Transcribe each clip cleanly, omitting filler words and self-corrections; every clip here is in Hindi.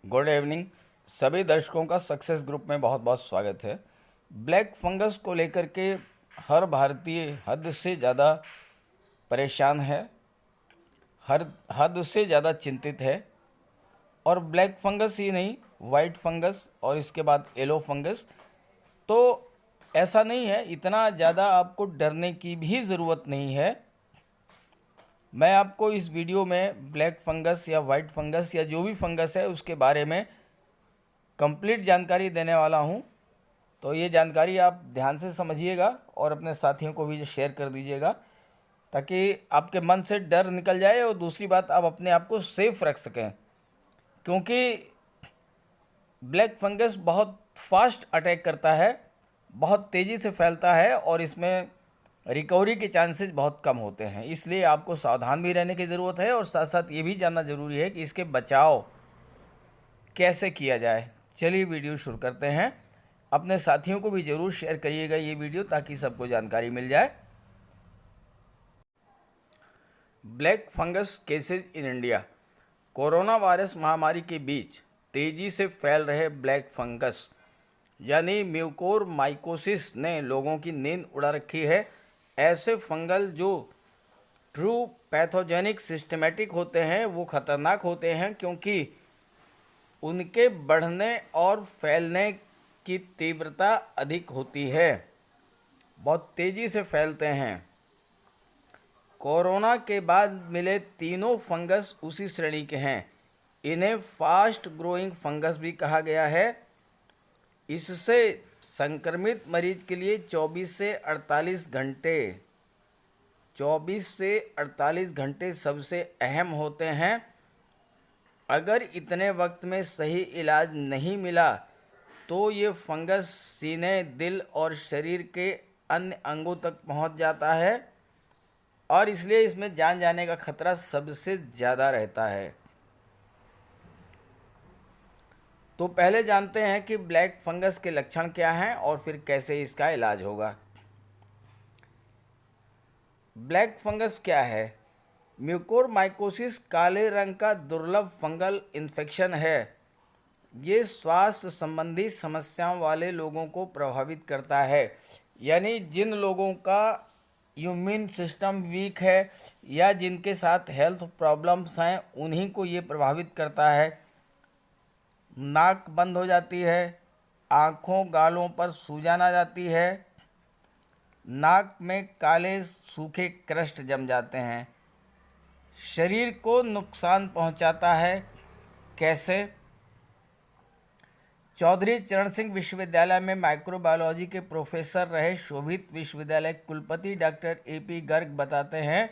Good evening. सभी दर्शकों का सक्सेस ग्रुप में बहुत बहुत स्वागत है। ब्लैक फंगस को लेकर के हर भारतीय हद से ज़्यादा परेशान है, हर हद से ज़्यादा चिंतित है। और ब्लैक फंगस ही नहीं, वाइट फंगस और इसके बाद येलो फंगस। तो ऐसा नहीं है, इतना ज़्यादा आपको डरने की भी ज़रूरत नहीं है। मैं आपको इस वीडियो में ब्लैक फंगस या वाइट फंगस या जो भी फंगस है उसके बारे में कंप्लीट जानकारी देने वाला हूं। तो ये जानकारी आप ध्यान से समझिएगा और अपने साथियों को भी शेयर कर दीजिएगा, ताकि आपके मन से डर निकल जाए और दूसरी बात, आप अपने आप को सेफ रख सकें। क्योंकि ब्लैक फंगस बहुत फास्ट अटैक करता है, बहुत तेज़ी से फैलता है और इसमें रिकवरी के चांसेस बहुत कम होते हैं। इसलिए आपको सावधान भी रहने की ज़रूरत है और साथ साथ ये भी जानना ज़रूरी है कि इसके बचाव कैसे किया जाए। चलिए वीडियो शुरू करते हैं। अपने साथियों को भी ज़रूर शेयर करिएगा ये वीडियो, ताकि सबको जानकारी मिल जाए। Black fungus cases in India. Corona virus महामारी के बीच तेज़ी से फैल रहे ब्लैक फंगस यानी म्यूकोरमाइकोसिस ने लोगों की नींद उड़ा रखी है। ऐसे फंगल जो ट्रू पैथोजेनिक सिस्टमेटिक होते हैं वो ख़तरनाक होते हैं, क्योंकि उनके बढ़ने और फैलने की तीव्रता अधिक होती है, बहुत तेज़ी से फैलते हैं। कोरोना के बाद मिले तीनों फंगस उसी श्रेणी के हैं। इन्हें फास्ट ग्रोइंग फंगस भी कहा गया है। इससे संक्रमित मरीज के लिए 24 से 48 घंटे सबसे अहम होते हैं। अगर इतने वक्त में सही इलाज नहीं मिला तो ये फंगस सीने, दिल और शरीर के अन्य अंगों तक पहुंच जाता है और इसलिए इसमें जान जाने का खतरा सबसे ज़्यादा रहता है। तो पहले जानते हैं कि ब्लैक फंगस के लक्षण क्या हैं और फिर कैसे इसका इलाज होगा। ब्लैक फंगस क्या है? म्यूकोरमाइकोसिस काले रंग का दुर्लभ फंगल इन्फेक्शन है। ये स्वास्थ्य संबंधी समस्याओं वाले लोगों को प्रभावित करता है, यानी जिन लोगों का इम्यून सिस्टम वीक है या जिनके साथ हेल्थ प्रॉब्लम्स हैं उन्हीं को ये प्रभावित करता है। नाक बंद हो जाती है, आँखों गालों पर सूजन आ जाती है, नाक में काले सूखे क्रस्ट जम जाते हैं, शरीर को नुकसान पहुंचाता है। कैसे? चौधरी चरण सिंह विश्वविद्यालय में माइक्रोबायोलॉजी के प्रोफेसर रहे शोभित विश्वविद्यालय कुलपति डॉक्टर ए.पी. गर्ग बताते हैं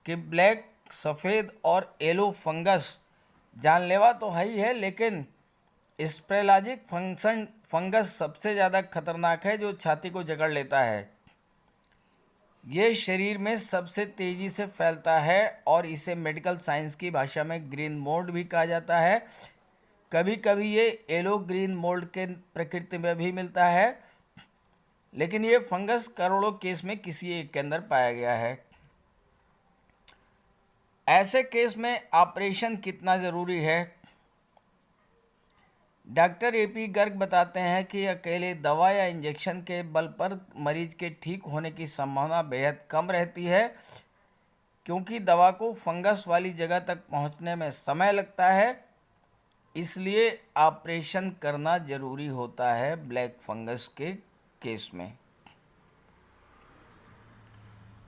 कि ब्लैक, सफ़ेद और येलो फंगस जानलेवा तो है ही है, लेकिन स्पेलाजिक फंगस सबसे ज़्यादा खतरनाक है, जो छाती को जकड़ लेता है। ये शरीर में सबसे तेज़ी से फैलता है और इसे मेडिकल साइंस की भाषा में ग्रीन मोल्ड भी कहा जाता है। कभी कभी ये येलो ग्रीन मोल्ड के प्रकृति में भी मिलता है, लेकिन ये फंगस करोड़ों केस में किसी एक के अंदर पाया गया है। ऐसे केस में ऑपरेशन कितना ज़रूरी है? Doctor AP. गर्ग बताते हैं कि अकेले दवा या इंजेक्शन के बल पर मरीज के ठीक होने की संभावना बेहद कम रहती है, क्योंकि दवा को फंगस वाली जगह तक पहुंचने में समय लगता है। इसलिए ऑपरेशन करना ज़रूरी होता है ब्लैक फंगस के केस में।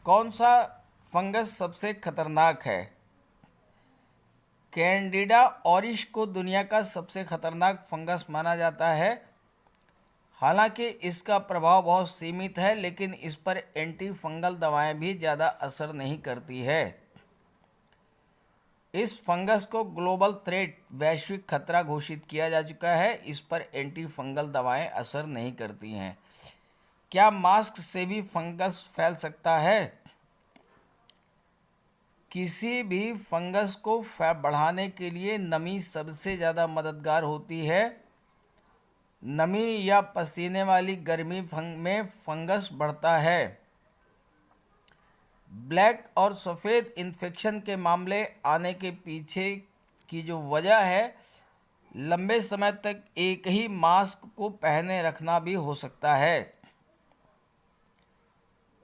कौन सा फंगस सबसे खतरनाक है? कैंडिडा ऑरिश को दुनिया का सबसे खतरनाक फंगस माना जाता है। हालांकि इसका प्रभाव बहुत सीमित है, लेकिन इस पर एंटी फंगल दवाएं भी ज़्यादा असर नहीं करती है। इस फंगस को ग्लोबल थ्रेट, वैश्विक खतरा घोषित किया जा चुका है। इस पर एंटी फंगल दवाएं असर नहीं करती हैं। क्या मास्क से भी फंगस फैल सकता है? किसी भी फंगस को बढ़ाने के लिए नमी सबसे ज़्यादा मददगार होती है। नमी या पसीने वाली गर्मी में फंगस बढ़ता है। ब्लैक और सफ़ेद इन्फेक्शन के मामले आने के पीछे की जो वजह है लंबे समय तक एक ही मास्क को पहने रखना भी हो सकता है,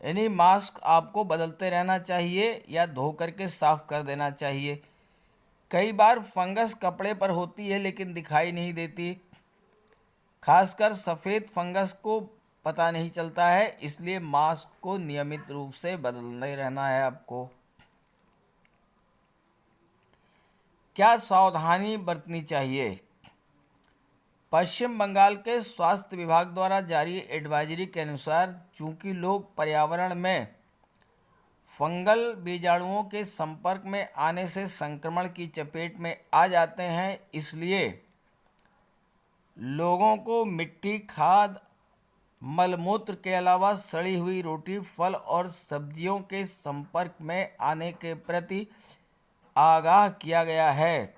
यानी मास्क आपको बदलते रहना चाहिए या धो करके साफ कर देना चाहिए। कई बार फंगस कपड़े पर होती है लेकिन दिखाई नहीं देती, खासकर सफ़ेद फंगस को पता नहीं चलता है, इसलिए मास्क को नियमित रूप से बदलते रहना है आपको। क्या सावधानी बरतनी चाहिए? पश्चिम बंगाल के स्वास्थ्य विभाग द्वारा जारी एडवाइजरी के अनुसार चूंकि लोग पर्यावरण में फंगल बीजाणुओं के संपर्क में आने से संक्रमण की चपेट में आ जाते हैं, इसलिए लोगों को मिट्टी, खाद, मलमूत्र के अलावा सड़ी हुई रोटी, फल और सब्जियों के संपर्क में आने के प्रति आगाह किया गया है।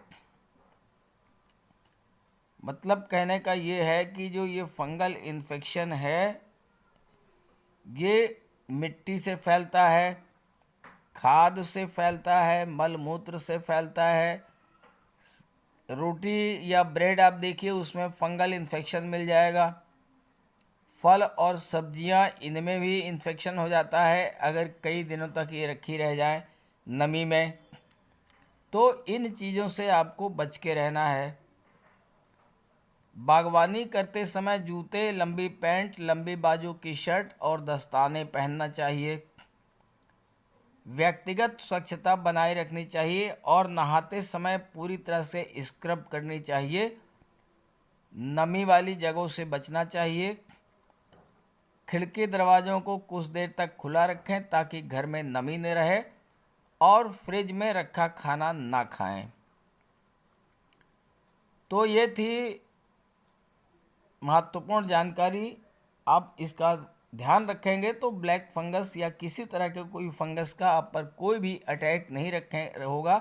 मतलब कहने का ये है कि जो ये फंगल इन्फेक्शन है ये मिट्टी से फैलता है, खाद से फैलता है, मलमूत्र से फैलता है। रोटी या ब्रेड आप देखिए उसमें फंगल इन्फेक्शन मिल जाएगा। फल और सब्जियां, इनमें भी इन्फेक्शन हो जाता है अगर कई दिनों तक ये रखी रह जाए नमी में। तो इन चीज़ों से आपको बच के रहना है। बागवानी करते समय जूते, लंबी पैंट, लंबी बाजू की शर्ट और दस्ताने पहनना चाहिए। व्यक्तिगत स्वच्छता बनाए रखनी चाहिए और नहाते समय पूरी तरह से स्क्रब करनी चाहिए। नमी वाली जगहों से बचना चाहिए। खिड़की दरवाज़ों को कुछ देर तक खुला रखें ताकि घर में नमी न रहे और फ्रिज में रखा खाना ना खाएं। तो ये थी महत्वपूर्ण जानकारी। आप इसका ध्यान रखेंगे तो ब्लैक फंगस या किसी तरह के कोई फंगस का आप पर कोई भी अटैक नहीं रखें होगा।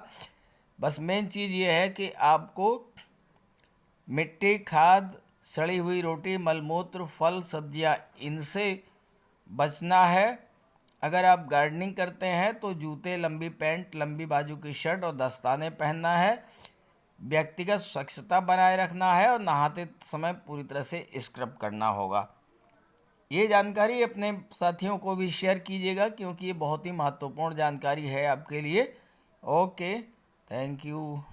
बस मेन चीज़ ये है कि आपको मिट्टी, खाद, सड़ी हुई रोटी, मलमूत्र, फल, सब्जियां, इनसे बचना है। अगर आप गार्डनिंग करते हैं तो जूते, लंबी पैंट, लंबी बाजू की शर्ट और दस्ताने पहनना है। व्यक्तिगत स्वच्छता बनाए रखना है और नहाते समय पूरी तरह से स्क्रब करना होगा। ये जानकारी अपने साथियों को भी शेयर कीजिएगा क्योंकि ये बहुत ही महत्वपूर्ण जानकारी है आपके लिए। Okay, thank you.